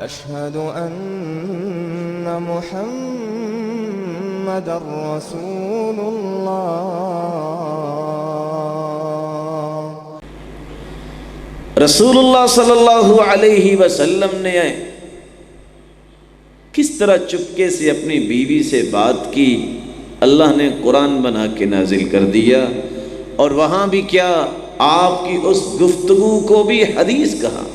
أشهد أن محمد رسول الله۔ رسول اللہ صلی اللہ علیہ وسلم نے کس طرح چپکے سے اپنی بیوی سے بات کی، اللہ نے قرآن بنا کے نازل کر دیا، اور وہاں بھی کیا، آپ کی اس گفتگو کو بھی حدیث کہا۔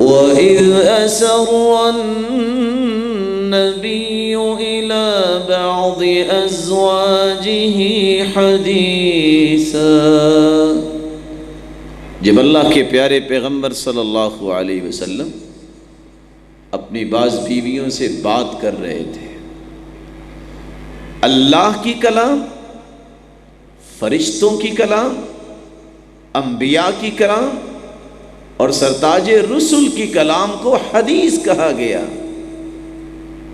وَإِذْ أَسَرَّ النَّبِيُّ إِلَى بَعْضِ أَزْوَاجِهِ حَدِيثًا، جب اللہ کے پیارے پیغمبر صلی اللہ علیہ وسلم اپنی بعض بیویوں سے بات کر رہے تھے، اللہ کی کلام، فرشتوں کی کلام، انبیاء کی کلام اور سرتاج رسل کی کلام کو حدیث کہا گیا۔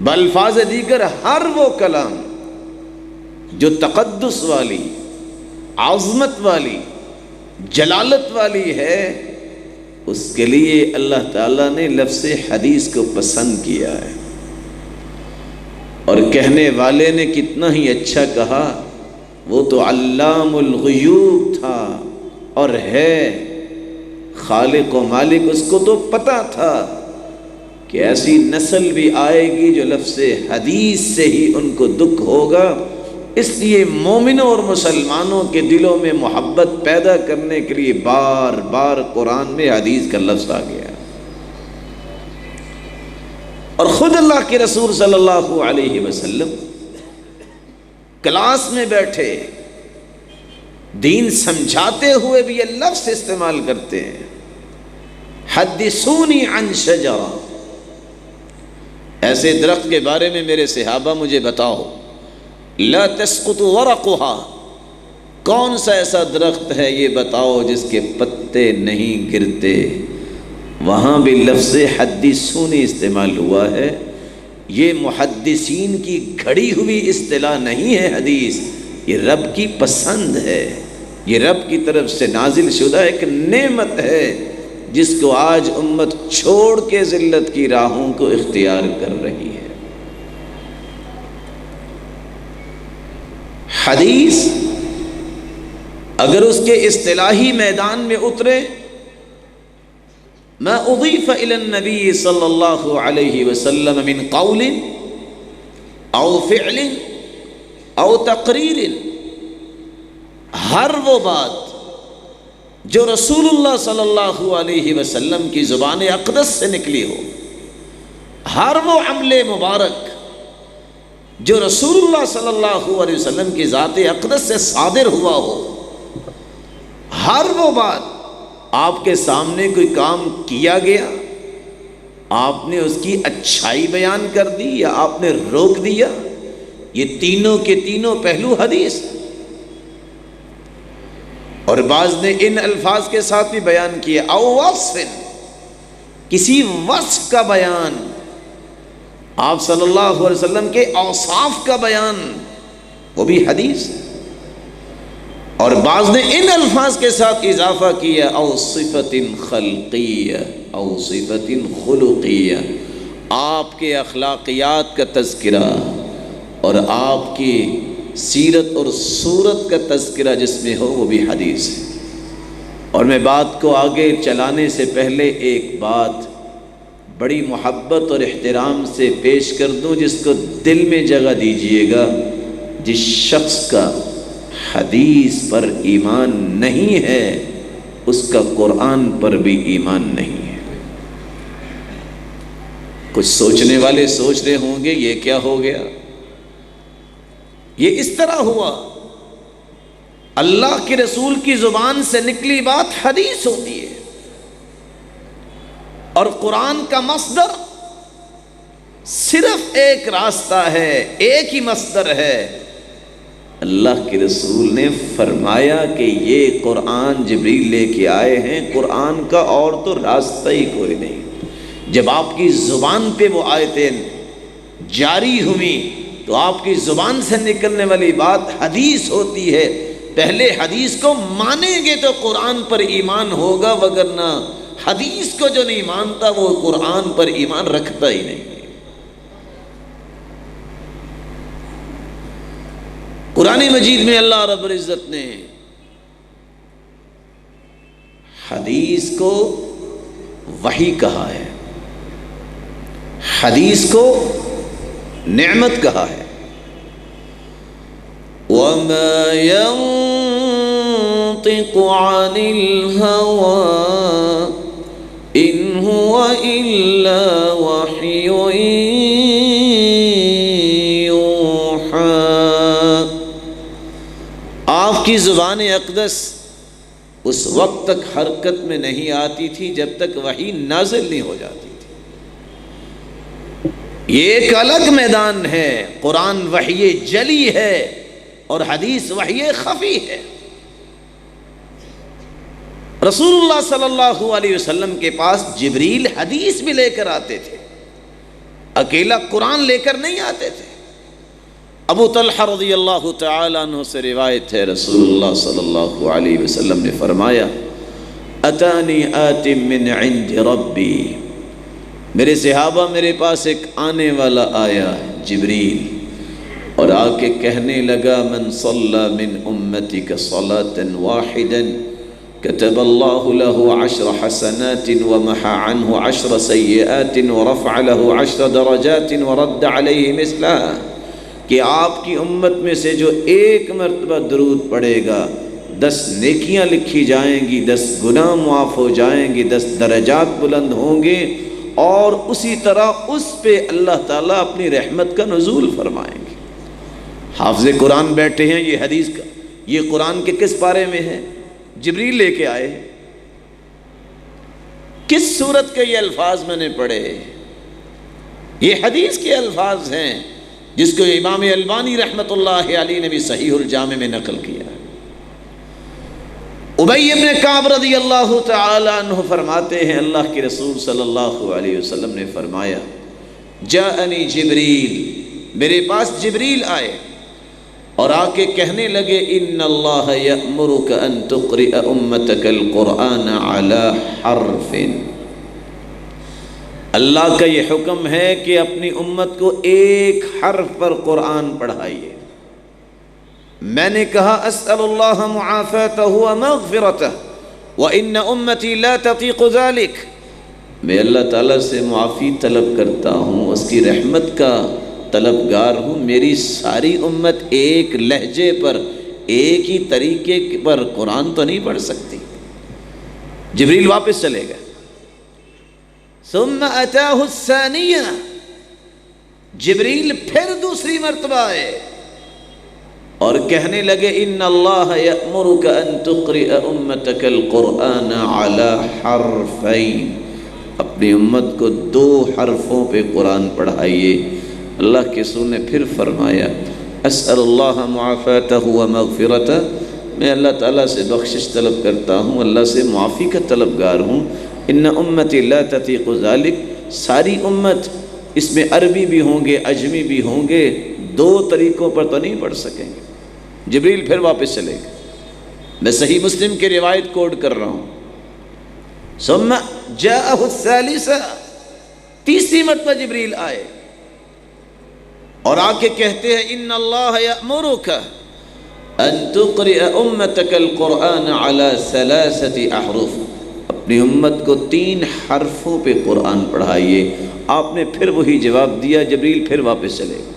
بالفاظ دیگر ہر وہ کلام جو تقدس والی، عظمت والی، جلالت والی ہے، اس کے لیے اللہ تعالیٰ نے لفظ حدیث کو پسند کیا ہے، اور کہنے والے نے کتنا ہی اچھا کہا، وہ تو علام الغیوب تھا اور ہے، خالق و مالک، اس کو تو پتا تھا کہ ایسی نسل بھی آئے گی جو لفظ حدیث سے ہی ان کو دکھ ہوگا، اس لیے مومنوں اور مسلمانوں کے دلوں میں محبت پیدا کرنے کے لیے بار بار قرآن میں حدیث کا لفظ آ گیا، اور خود اللہ کے رسول صلی اللہ علیہ وسلم کلاس میں بیٹھے دین سمجھاتے ہوئے بھی یہ لفظ استعمال کرتے ہیں، حدثونی عن شجرہ، ایسے درخت کے بارے میں میرے صحابہ مجھے بتاؤ، لا تسقط ورقها، کون سا ایسا درخت ہے یہ بتاؤ جس کے پتے نہیں گرتے۔ وہاں بھی لفظ حدثونی استعمال ہوا ہے، یہ محدثین کی گھڑی ہوئی اصطلاح نہیں ہے، حدیث یہ رب کی پسند ہے، یہ رب کی طرف سے نازل شدہ ایک نعمت ہے جس کو آج امت چھوڑ کے ذلت کی راہوں کو اختیار کر رہی ہے۔ حدیث اگر اس کے اصطلاحی میدان میں اترے، ما اضیف الی النبی صلی اللہ علیہ وسلم من قول او فعل او تقریر، ہر وہ بات جو رسول اللہ صلی اللہ علیہ وسلم کی زبان اقدس سے نکلی ہو، ہر وہ عمل مبارک جو رسول اللہ صلی اللہ علیہ وسلم کی ذات اقدس سے صادر ہوا ہو، ہر وہ بات، آپ کے سامنے کوئی کام کیا گیا، آپ نے اس کی اچھائی بیان کر دی یا آپ نے روک دیا، یہ تینوں کے تینوں پہلو حدیث، اور بعض نے ان الفاظ کے ساتھ بھی بیان کیا، او وصف، کسی وصف کا بیان، آپ صلی اللہ علیہ وسلم کے اوصاف کا بیان، وہ بھی حدیث، اور بعض نے ان الفاظ کے ساتھ اضافہ کیا، او صفت خلقیہ او صفت خلقیہ، آپ کے اخلاقیات کا تذکرہ اور آپ کی سیرت اور صورت کا تذکرہ جس میں ہو، وہ بھی حدیث ہے۔ اور میں بات کو آگے چلانے سے پہلے ایک بات بڑی محبت اور احترام سے پیش کر دوں، جس کو دل میں جگہ دیجئے گا، جس شخص کا حدیث پر ایمان نہیں ہے اس کا قرآن پر بھی ایمان نہیں ہے۔ کچھ سوچنے والے سوچ رہے ہوں گے یہ کیا ہو گیا، یہ اس طرح ہوا، اللہ کے رسول کی زبان سے نکلی بات حدیث ہوتی ہے، اور قرآن کا مصدر صرف ایک راستہ ہے، ایک ہی مصدر ہے، اللہ کے رسول نے فرمایا کہ یہ قرآن جبریل لے کے آئے ہیں، قرآن کا اور تو راستہ ہی کوئی نہیں۔ جب آپ کی زبان پہ وہ آیتیں جاری ہوئیں تو آپ کی زبان سے نکلنے والی بات حدیث ہوتی ہے، پہلے حدیث کو مانیں گے تو قرآن پر ایمان ہوگا، وگرنہ حدیث کو جو نہیں مانتا وہ قرآن پر ایمان رکھتا ہی نہیں۔ قرآن مجید میں اللہ رب العزت نے حدیث کو وحی کہا ہے، حدیث کو نعمت کہا ہے۔ وَمَا يَنطِقُ عَنِ الْهَوَىٰ إِنْ هُوَ إِلَّا وَحْيٌ يُوحَىٰ۔ آپ کی زبان اقدس اس وقت تک حرکت میں نہیں آتی تھی جب تک وحی نازل نہیں ہو جاتی تھی۔ یہ ایک الگ میدان ہے، قرآن وحی جلی ہے اور حدیث وحی خفی ہے۔ رسول اللہ صلی اللہ علیہ وسلم کے پاس جبریل حدیث بھی لے کر آتے تھے، اکیلا قرآن لے کر نہیں آتے تھے۔ ابو طلحہ رضی اللہ تعالیٰ عنہ سے روایت ہے، رسول اللہ صلی اللہ علیہ وسلم نے فرمایا اتانی آت من عند ربی، میرے صحابہ میرے پاس ایک آنے والا آیا جبریل، اور آ کے کہنے لگا من صلی من امتک صلاة واحدا كتب اللہ له 10 حسنات ومحى عنه 10 سیئات ورفع له 10 درجات ورد علیہ مثلها، کہ آپ کی امت میں سے جو ایک مرتبہ درود پڑھے گا 10 نیکیاں لکھی جائیں گی، 10 گناہ معاف ہو جائیں گے، 10 درجات بلند ہوں گے، اور اسی طرح اس پہ اللہ تعالیٰ اپنی رحمت کا نزول فرمائیں گے۔ حافظ قرآن بیٹھے ہیں، یہ حدیث کا، یہ قرآن کے کس پارے میں ہے؟ جبریل لے کے آئے۔ کس سورت کے یہ الفاظ میں نے پڑھے؟ یہ حدیث کے الفاظ ہیں جس کو امام البانی رحمۃ اللہ علیہ نے بھی صحیح الجامع میں نقل کیا۔ ابی بن کعب رضی اللہ تعالی عنہ فرماتے ہیں اللہ کے رسول صلی اللہ علیہ وسلم نے فرمایا جاءنی جبریل، میرے پاس جبریل آئے اور آ کے کہنے لگے ان اللہ یأمرک ان تقرئ امتک القرآن علی حرف، اللہ کا یہ حکم ہے کہ اپنی امت کو ایک حرف پر قرآن پڑھائیے۔ میں نے کہا اسأل اللہ معافاتہ ومغفرتہ وإن امتی لا تطیق ذلك، میں اللہ تعالیٰ سے معافی طلب کرتا ہوں، اس کی رحمت کا طلبگار ہوں، میری ساری امت ایک لہجے پر ایک ہی طریقے پر قرآن تو نہیں پڑھ سکتی۔ جبریل واپس چلے گئے۔ ثم اتاہ الثانیہ، جبریل پھر دوسری مرتبہ آئے اور کہنے لگے ان اللہ یأمرک ان تقرئ امتک القرآن علی حرفین، اپنی امت کو 2 حرفوں پہ قرآن پڑھائیے۔ اللہ کے رسول نے پھر فرمایا اسأل اللہ معافاتہ ومغفرتہ، میں اللہ تعالیٰ سے بخشش طلب کرتا ہوں، اللہ سے معافی کا طلبگار ہوں۔ ان امتی لا تطیق ذلک، ساری امت، اس میں عربی بھی ہوں گے عجمی بھی ہوں گے، 2 طریقوں پر تو نہیں پڑھ سکیں گے۔ جبریل پھر واپس چلے گئے۔ میں صحیح مسلم کی روایت کوڈ کر رہا ہوں۔ ثم جاءہ الثالثہ، تیسری مرتبہ جبریل آئے اور آ کے کہتے ہیں ان اللہ یأمرک ان تقرئ امتک القرآن علی 3 احرف، اپنی امت کو 3 حرفوں پہ قرآن پڑھائیے۔ آپ نے پھر وہی جواب دیا، جبریل پھر واپس چلے گئے۔